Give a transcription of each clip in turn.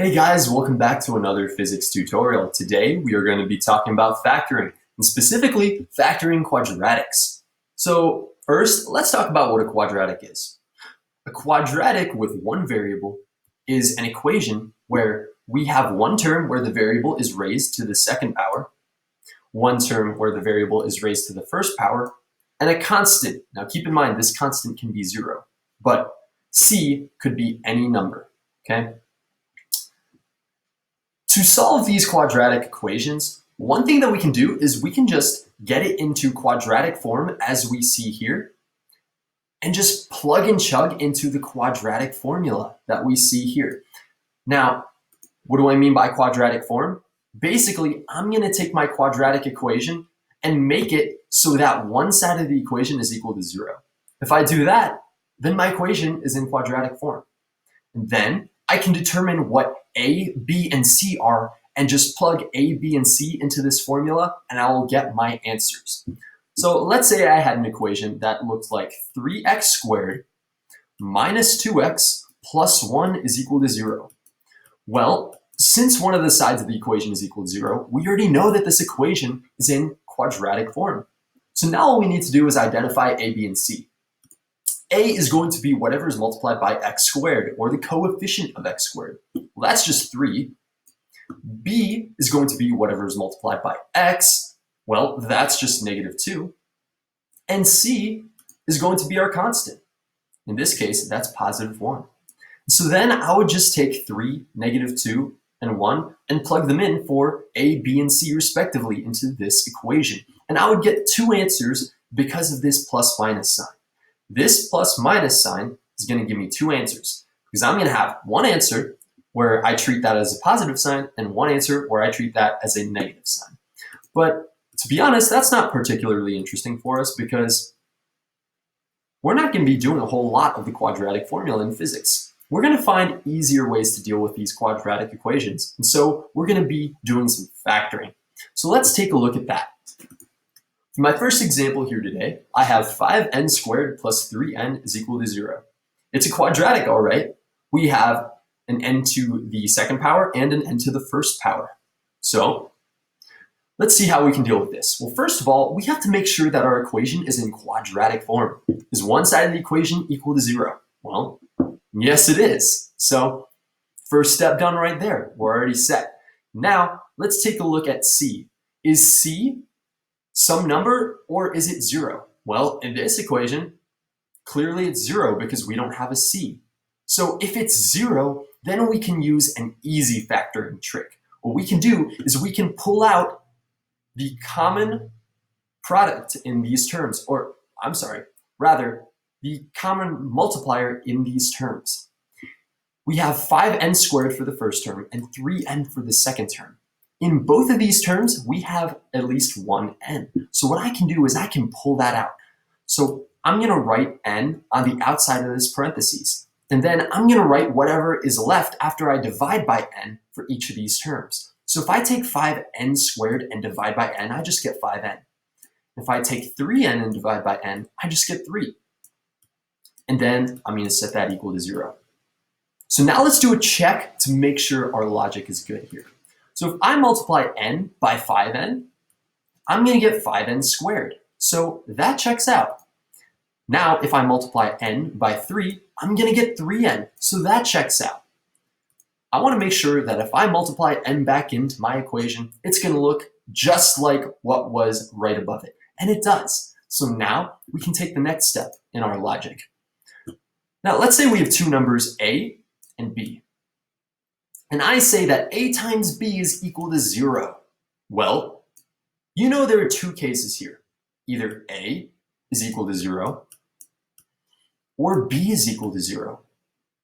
Hey guys, welcome back to another physics tutorial. Today we are going to be talking about factoring, and specifically factoring quadratics. So first, let's talk about what a quadratic is. A quadratic with one variable is an equation where we have one term where the variable is raised to the second power, one term where the variable is raised to the first power, and a constant. Now keep in mind this constant can be zero, but c could be any number, okay? To solve these quadratic equations, one thing that we can do is we can just get it into quadratic form as we see here, and just plug and chug into the quadratic formula that we see here. Now, what do I mean by quadratic form? Basically, I'm going to take my quadratic equation and make it so that one side of the equation is equal to zero. If I do that, then my equation is in quadratic form. And then I can determine what A, B, and C are and just plug A, B, and C into this formula and I will get my answers. So let's say I had an equation that looked like 3x squared minus 2x plus 1 is equal to 0. Well, since one of the sides of the equation is equal to 0, we already know that this equation is in quadratic form. So now all we need to do is identify A, B, and C. A is going to be whatever is multiplied by x squared, or the coefficient of x squared. Well, that's just 3. B is going to be whatever is multiplied by x. Well, that's just negative 2. And C is going to be our constant. In this case, that's positive 1. So then I would just take 3, negative 2, and 1 and plug them in for A, B, and C respectively into this equation. And I would get two answers because of this plus minus sign. This plus minus sign is going to give me two answers because I'm going to have one answer where I treat that as a positive sign and one answer where I treat that as a negative sign. But to be honest, that's not particularly interesting for us because we're not going to be doing a whole lot of the quadratic formula in physics. We're going to find easier ways to deal with these quadratic equations. And so we're going to be doing some factoring. So let's take a look at that. For my first example here today, I have 5n squared plus 3n is equal to 0. It's a quadratic, all right. We have an n to the second power and an n to the first power. So let's see how we can deal with this. Well, first of all, we have to make sure that our equation is in quadratic form. Is one side of the equation equal to 0? Well, yes, it is. So first step done right there. We're already set. Now, let's take a look at C. Is C some number or is it 0? Well, in this equation, clearly it's 0 because we don't have a C. So if it's 0, then we can use an easy factoring trick. What we can do is we can pull out the common product in these terms, or I'm sorry, rather the common multiplier in these terms. We have 5n squared for the first term and 3n for the second term. In both of these terms, we have at least one n. So what I can do is I can pull that out. So I'm going to write n on the outside of this parentheses. And then I'm going to write whatever is left after I divide by n for each of these terms. So if I take 5n squared and divide by n, I just get 5n. If I take 3n and divide by n, I just get 3. And then I'm going to set that equal to 0. So now let's do a check to make sure our logic is good here. So if I multiply n by 5n, I'm going to get 5n squared. So that checks out. Now, if I multiply n by 3, I'm going to get 3n. So that checks out. I want to make sure that if I multiply n back into my equation, it's going to look just like what was right above it. And it does. So now we can take the next step in our logic. Now, let's say we have two numbers, a and b. And I say that a times b is equal to 0. Well, you know there are two cases here. Either a is equal to 0 or b is equal to 0.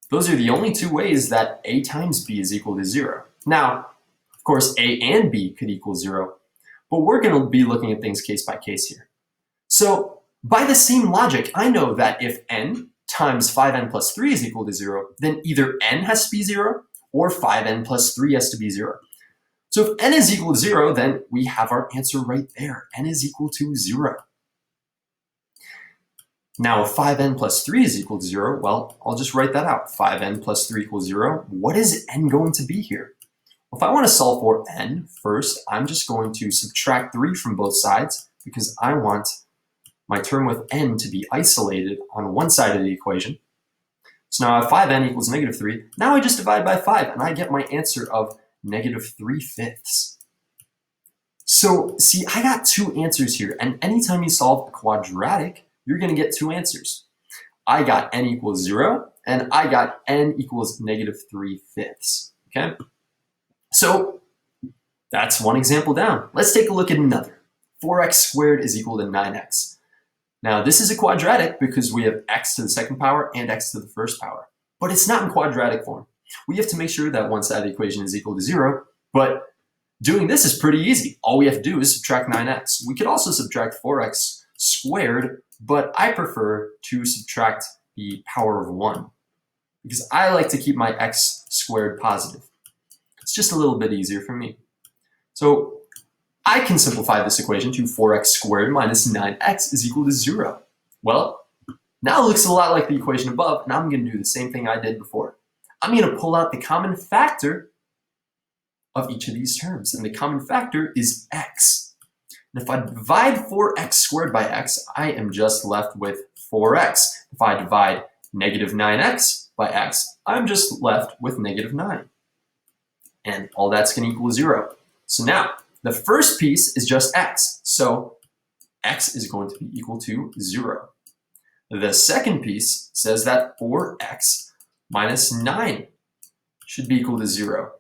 Those are the only two ways that a times b is equal to 0. Now, of course, a and b could equal 0, but we're going to be looking at things case by case here. So by the same logic, I know that if n times 5n plus 3 is equal to 0, then either n has to be 0 or 5n plus 3 has to be 0. So if n is equal to 0, then we have our answer right there. N is equal to 0. Now, if 5n plus 3 is equal to 0, well, I'll just write that out. 5n plus 3 equals 0. What is n going to be here? Well, if I want to solve for n, first, I'm just going to subtract 3 from both sides because I want my term with n to be isolated on one side of the equation. So now I have 5n equals negative 3. Now I just divide by 5, and I get my answer of negative 3/5. So, see, I got two answers here, and anytime you solve a quadratic, you're going to get two answers. I got n equals 0, and I got n equals negative 3/5, okay? So, that's one example down. Let's take a look at another. 4x squared is equal to 9x. Now, this is a quadratic because we have x to the second power and x to the first power, but it's not in quadratic form. We have to make sure that one side of the equation is equal to 0, but doing this is pretty easy. All we have to do is subtract 9x. We could also subtract 4x squared, but I prefer to subtract the power of 1 because I like to keep my x squared positive. It's just a little bit easier for me. So I can simplify this equation to 4x squared minus 9x is equal to 0. Well, now it looks a lot like the equation above, and I'm going to do the same thing I did before. I'm going to pull out the common factor of each of these terms, and the common factor is x. And if I divide 4x squared by x, I am just left with 4x. If I divide negative 9x by x, I'm just left with negative 9. And all that's going to equal 0. So now, the first piece is just x, so x is going to be equal to 0. The second piece says that 4x minus 9 should be equal to 0.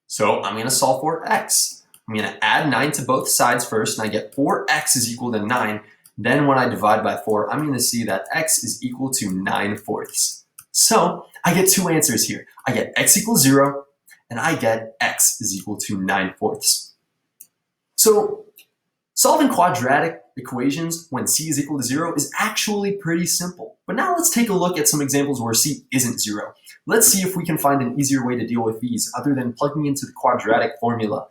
So I'm going to solve for x. I'm going to add 9 to both sides first, and I get 4x is equal to 9. Then when I divide by 4, I'm going to see that x is equal to 9/4. So I get two answers here. I get x equals 0, and I get x is equal to 9/4. So solving quadratic equations when c is equal to 0 is actually pretty simple. But now let's take a look at some examples where c isn't 0. Let's see if we can find an easier way to deal with these other than plugging into the quadratic formula.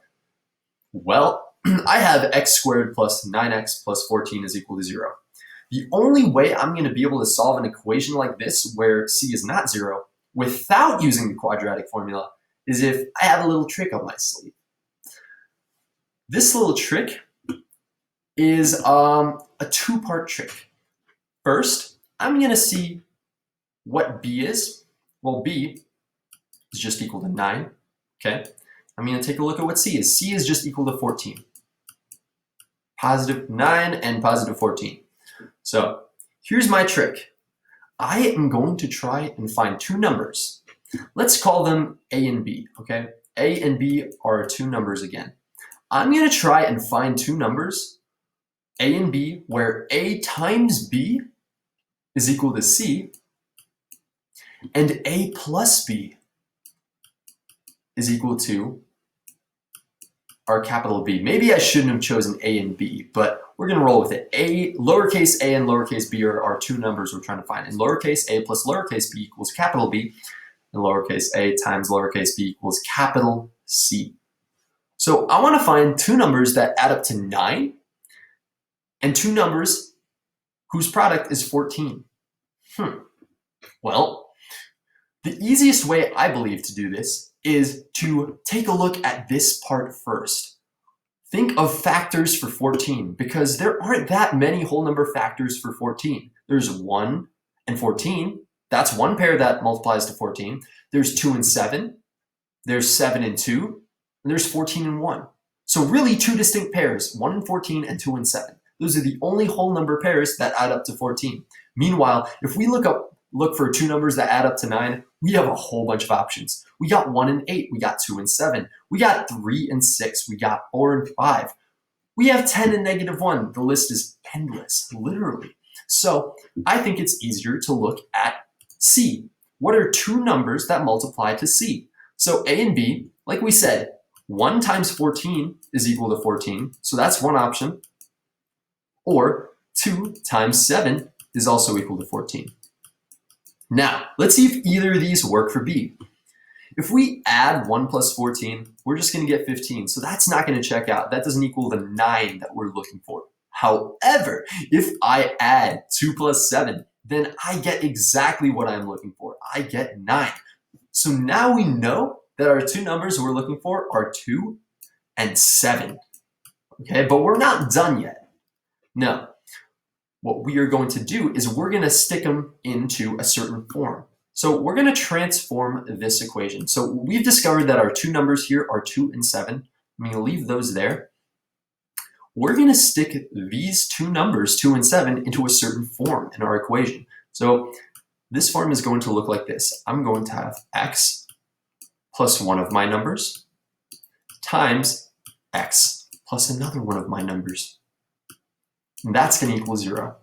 Well, I have x squared plus 9x plus 14 is equal to 0. The only way I'm going to be able to solve an equation like this where c is not 0 without using the quadratic formula is if I have a little trick up my sleeve. This little trick is a two-part trick. First, I'm going to see what b is. Well, b is just equal to 9, okay? I'm going to take a look at what c is. c is just equal to 14. Positive 9 and positive 14. So here's my trick. I am going to try and find two numbers. Let's call them a and b, okay? A and b are two numbers again. I'm going to try and find two numbers, a and b, where a times b is equal to c, and a plus b is equal to our capital B. Maybe I shouldn't have chosen a and b, but we're going to roll with it. Lowercase a and lowercase b are our two numbers we're trying to find. And lowercase a plus lowercase b equals capital B, and lowercase a times lowercase b equals capital C. So I want to find two numbers that add up to 9 and two numbers whose product is 14. Well, the easiest way I believe to do this is to take a look at this part first. Think of factors for 14 because there aren't that many whole number factors for 14. There's 1 and 14. That's one pair that multiplies to 14. There's 2 and 7. There's 7 and 2. And there's 14 and 1. So really two distinct pairs, 1 and 14 and 2 and 7. Those are the only whole number pairs that add up to 14. Meanwhile, if we look for two numbers that add up to 9, we have a whole bunch of options. We got 1 and 8, we got 2 and 7, we got 3 and 6, we got 4 and 5. We have 10 and negative 1. The list is endless, literally. So I think it's easier to look at C. What are two numbers that multiply to C? So A and B, like we said, 1 times 14 is equal to 14, so that's one option. Or 2 times 7 is also equal to 14. Now, let's see if either of these work for B. If we add 1 plus 14, we're just going to get 15, so that's not going to check out. That doesn't equal the 9 that we're looking for. However, if I add 2 plus 7, then I get exactly what I'm looking for. I get 9. So now we know that our two numbers we're looking for are 2 and 7. Okay, but we're not done yet. No. What we are going to do is we're going to stick them into a certain form. So we're going to transform this equation. So we've discovered that our two numbers here are 2 and 7. I'm going to leave those there. We're going to stick these two numbers, 2 and 7, into a certain form in our equation. So this form is going to look like this. I'm going to have x plus one of my numbers times x plus another one of my numbers. And that's going to equal 0.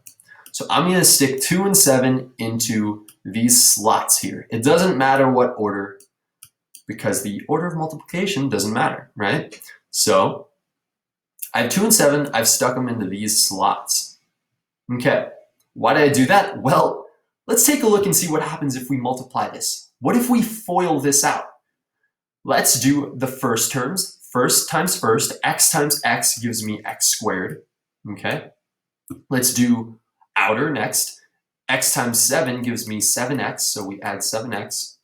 So I'm going to stick 2 and 7 into these slots here. It doesn't matter what order, because the order of multiplication doesn't matter, right? So I have 2 and 7. I've stuck them into these slots. Okay, why did I do that? Well, let's take a look and see what happens if we multiply this. What if we FOIL this out? Let's do the first terms. First times first, x times x gives me x squared. Okay, let's do outer next. X times 7 gives me 7x, so we add 7x.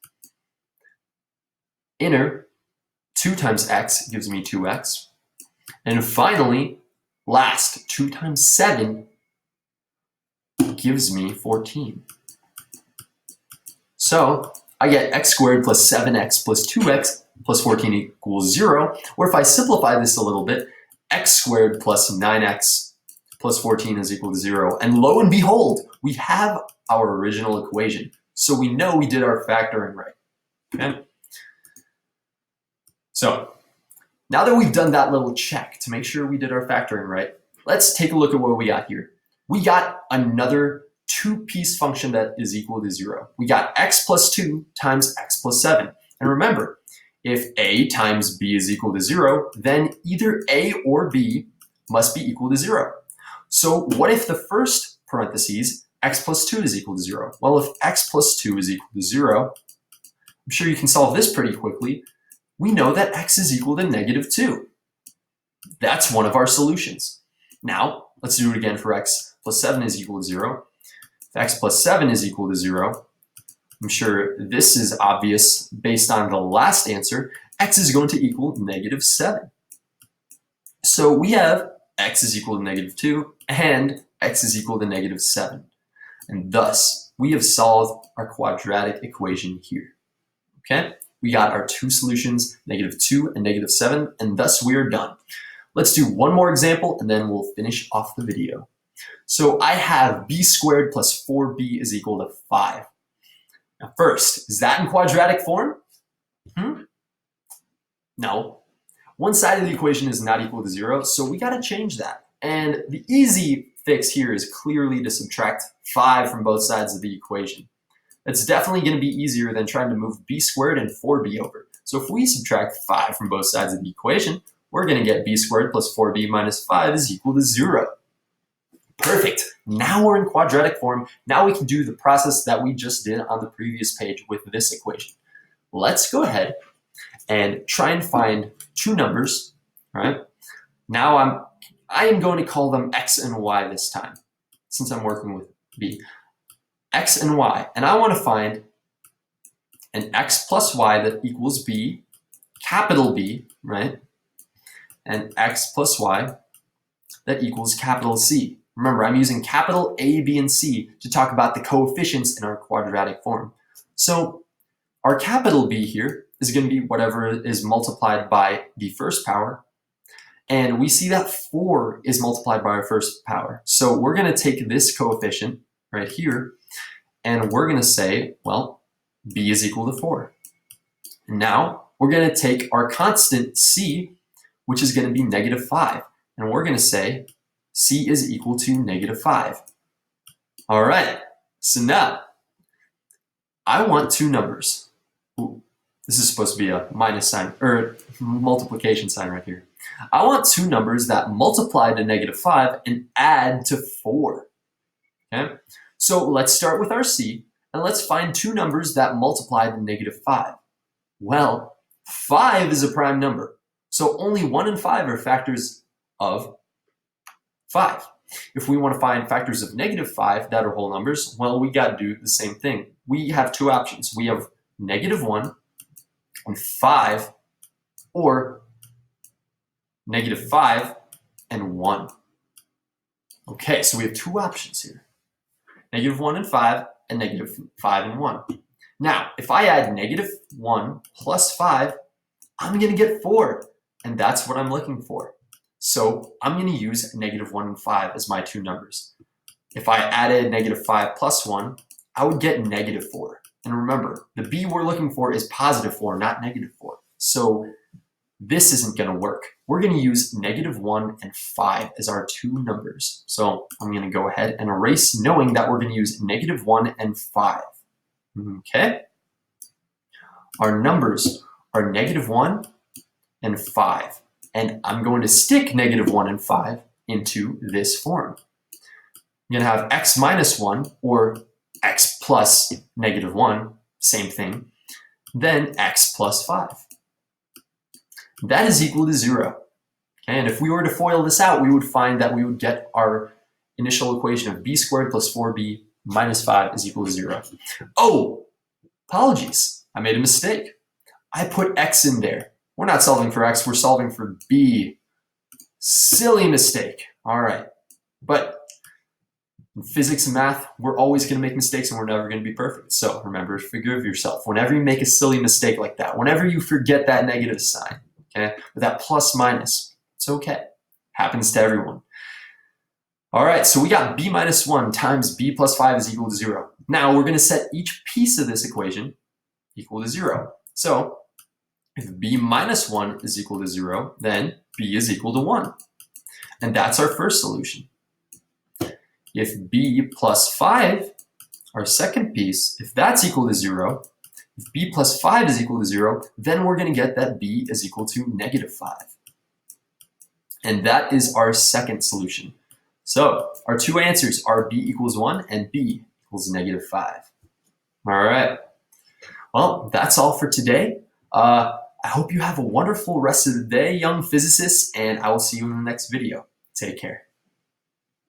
Inner, 2 times x gives me 2x. And finally, last, 2 times 7 gives me 14. So I get x squared plus 7x plus 2x plus 14 equals 0. Or if I simplify this a little bit, x squared plus 9x plus 14 is equal to 0. And lo and behold, we have our original equation. So we know we did our factoring right. Okay? So now that we've done that little check to make sure we did our factoring right, let's take a look at what we got here. We got another two-piece function that is equal to 0. We got x plus 2 times x plus 7. And remember, if a times b is equal to 0, then either a or b must be equal to 0. So what if the first parentheses, x plus 2 is equal to 0? Well, if x plus 2 is equal to 0, I'm sure you can solve this pretty quickly. We know that x is equal to negative 2. That's one of our solutions. Now, let's do it again for x plus 7 is equal to 0. If x plus 7 is equal to 0, I'm sure this is obvious based on the last answer. X is going to equal negative 7. So we have x is equal to negative 2 and x is equal to negative 7. And thus, we have solved our quadratic equation here. Okay? We got our two solutions, negative 2 and negative 7, and thus we are done. Let's do one more example and then we'll finish off the video. So I have b squared plus 4b is equal to 5. Now first, is that in quadratic form? No. One side of the equation is not equal to 0, so we got to change that. And the easy fix here is clearly to subtract 5 from both sides of the equation. It's definitely going to be easier than trying to move b squared and 4b over. So if we subtract 5 from both sides of the equation, we're going to get b squared plus 4b minus 5 is equal to 0. Perfect. Now we're in quadratic form. Now we can do the process that we just did on the previous page with this equation. Let's go ahead and try and find two numbers. All right. Now I am going to call them x and y this time, since I'm working with b. X and y, and I want to find an x plus y that equals b, capital B, right? And x plus y that equals capital C. Remember, I'm using capital A, B, and C to talk about the coefficients in our quadratic form. So our capital B here is going to be whatever is multiplied by the first power. And we see that 4 is multiplied by our first power. So we're going to take this coefficient right here, and we're going to say, well, b is equal to 4. And now we're going to take our constant c, which is going to be negative 5. And we're going to say c is equal to negative 5. All right, so now I want two numbers. Ooh, this is supposed to be a minus sign, or multiplication sign right here. I want two numbers that multiply to negative 5 and add to 4. Okay? So let's start with our c, and let's find two numbers that multiply to negative 5. Well, 5 is a prime number, so only 1 and 5 are factors of 5. If we want to find factors of -5 that are whole numbers, well, we got to do the same thing. We have two options. We have -1 and 5, or -5 and 1. Okay, so we have two options here. -1 and 5, and -5 and 1. Now, if I add -1 plus 5, I'm going to get 4, and that's what I'm looking for. So I'm going to use -1 and 5 as my two numbers. If I added -5 plus 1, I would get -4. And remember, the b we're looking for is +4, not -4. So this isn't going to work. We're going to use -1 and 5 as our two numbers. So I'm going to go ahead and erase, knowing that we're going to use -1 and 5. Okay? Our numbers are -1 and 5. And I'm going to stick -1 and 5 into this form. I'm going to have x minus 1, or x plus -1, same thing, then x plus 5. That is equal to 0. Okay, and if we were to FOIL this out, we would find that we would get our initial equation of b squared plus 4b minus 5 is equal to 0. Oh, apologies. I made a mistake. I put x in there. We're not solving for x, we're solving for b. Silly mistake. All right. But in physics and math, we're always going to make mistakes and we're never going to be perfect. So remember, forgive yourself. Whenever you make a silly mistake like that, whenever you forget that negative sign, okay, or that plus minus, it's okay. Happens to everyone. All right, so we got b minus 1 times b plus 5 is equal to 0. Now we're going to set each piece of this equation equal to 0. So if b minus 1 is equal to 0, then b is equal to 1. And that's our first solution. If b plus 5, our second piece, if that's equal to 0, if b plus 5 is equal to 0, then we're going to get that b is equal to -5. And that is our second solution. So our two answers are b equals 1 and b equals -5. All right. Well, that's all for today. I hope you have a wonderful rest of the day, young physicists, and I will see you in the next video. Take care.